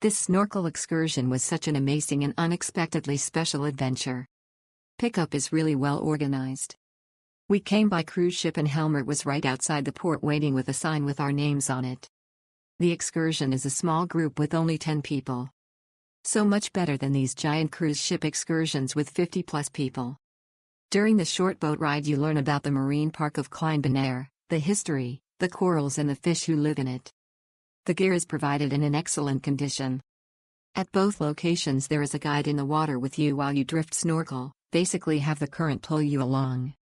This snorkel excursion was such an amazing and unexpectedly special adventure. Pickup is really well organized. We came by cruise ship and Helmer was right outside the port waiting with a sign with our names on it. The excursion is a small group with only 10 people. So much better than these giant cruise ship excursions with 50+ people. During the short boat ride you learn about the marine park of Klein Bonaire, the history, the corals and the fish who live in it. The gear is provided in an excellent condition. At both locations there is a guide in the water with you while you drift snorkel, basically have the current pull you along.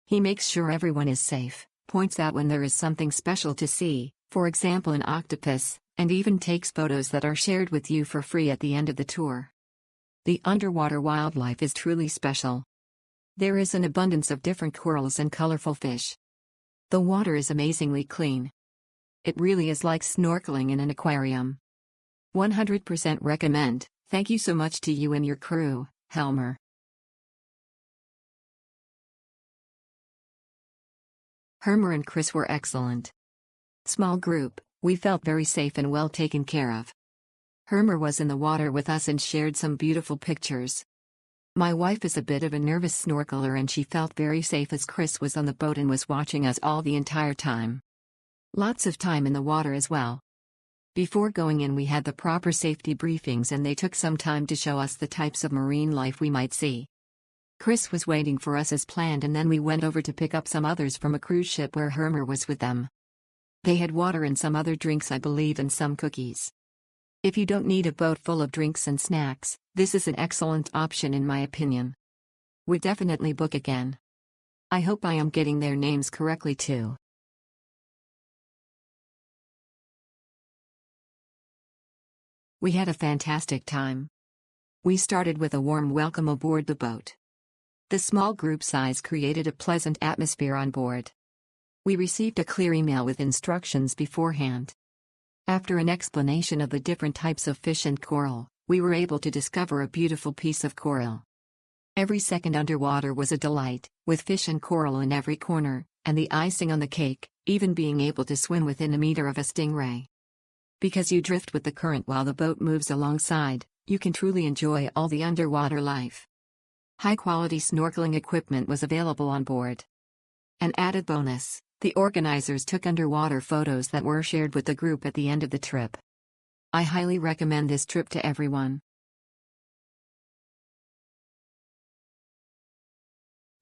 He makes sure everyone is safe, points out when there is something special to see, for example an octopus, and even takes photos that are shared with you for free at the end of the tour. The underwater wildlife is truly special. There is an abundance of different corals and colorful fish. The water is amazingly clean. It really is like snorkeling in an aquarium. 100% recommend. Thank you so much to you and your crew, Helmer. Helmer and Chris were excellent. Small group, we felt very safe and well taken care of. Helmer was in the water with us and shared some beautiful pictures. My wife is a bit of a nervous snorkeler and she felt very safe as Chris was on the boat and was watching us all the entire time. Lots of time in the water as well. Before going in we had the proper safety briefings and they took some time to show us the types of marine life we might see. Chris was waiting for us as planned and then we went over to pick up some others from a cruise ship where Helmer was with them. They had water and some other drinks I believe and some cookies. If you don't need a boat full of drinks and snacks, this is an excellent option in my opinion. Would definitely book again. I hope I am getting their names correctly too. We had a fantastic time. We started with a warm welcome aboard the boat. The small group size created a pleasant atmosphere on board. We received a clear email with instructions beforehand. After an explanation of the different types of fish and coral, we were able to discover a beautiful piece of coral. Every second underwater was a delight, with fish and coral in every corner, and the icing on the cake, even being able to swim within a meter of a stingray. Because you drift with the current while the boat moves alongside, you can truly enjoy all the underwater life. High-quality snorkeling equipment was available on board. An added bonus, the organizers took underwater photos that were shared with the group at the end of the trip. I highly recommend this trip to everyone.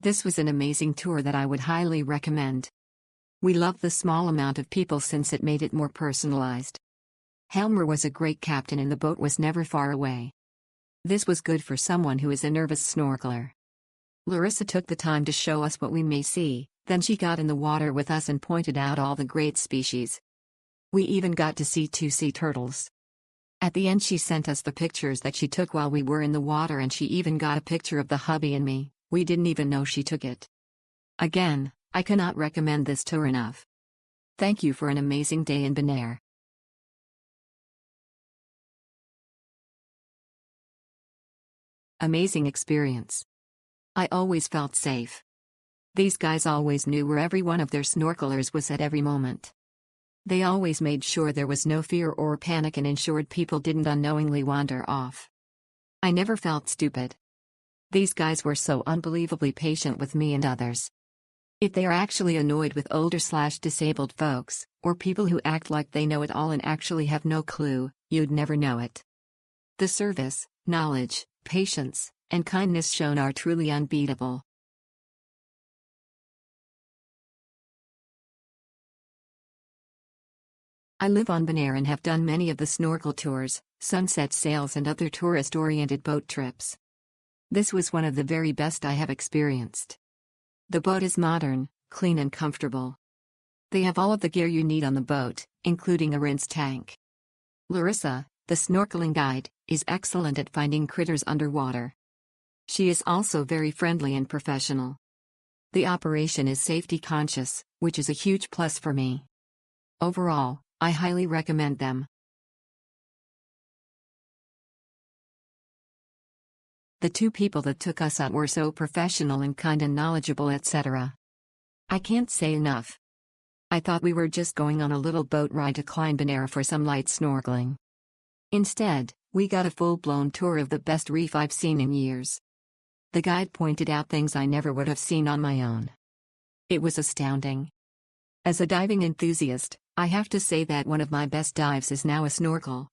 This was an amazing tour that I would highly recommend. We loved the small amount of people since it made it more personalized. Helmer was a great captain and the boat was never far away. This was good for someone who is a nervous snorkeler. Larissa took the time to show us what we may see, then she got in the water with us and pointed out all the great species. We even got to see 2 sea turtles. At the end she sent us the pictures that she took while we were in the water and she even got a picture of the hubby and me. We didn't even know she took it. Again, I cannot recommend this tour enough. Thank you for an amazing day in Bonaire. Amazing experience. I always felt safe. These guys always knew where every one of their snorkelers was at every moment. They always made sure there was no fear or panic and ensured people didn't unknowingly wander off. I never felt stupid. These guys were so unbelievably patient with me and others. If they are actually annoyed with older/disabled folks, or people who act like they know it all and actually have no clue, you'd never know it. The service, knowledge, patience, and kindness shown are truly unbeatable. I live on Bonaire and have done many of the snorkel tours, sunset sails and other tourist-oriented boat trips. This was one of the very best I have experienced. The boat is modern, clean and comfortable. They have all of the gear you need on the boat, including a rinse tank. Larissa, the snorkeling guide, is excellent at finding critters underwater. She is also very friendly and professional. The operation is safety conscious, which is a huge plus for me. Overall, I highly recommend them. The 2 people that took us out were so professional and kind and knowledgeable, etc. I can't say enough. I thought we were just going on a little boat ride to Klein Bonaire for some light snorkeling. Instead, we got a full-blown tour of the best reef I've seen in years. The guide pointed out things I never would have seen on my own. It was astounding. As a diving enthusiast, I have to say that one of my best dives is now a snorkel.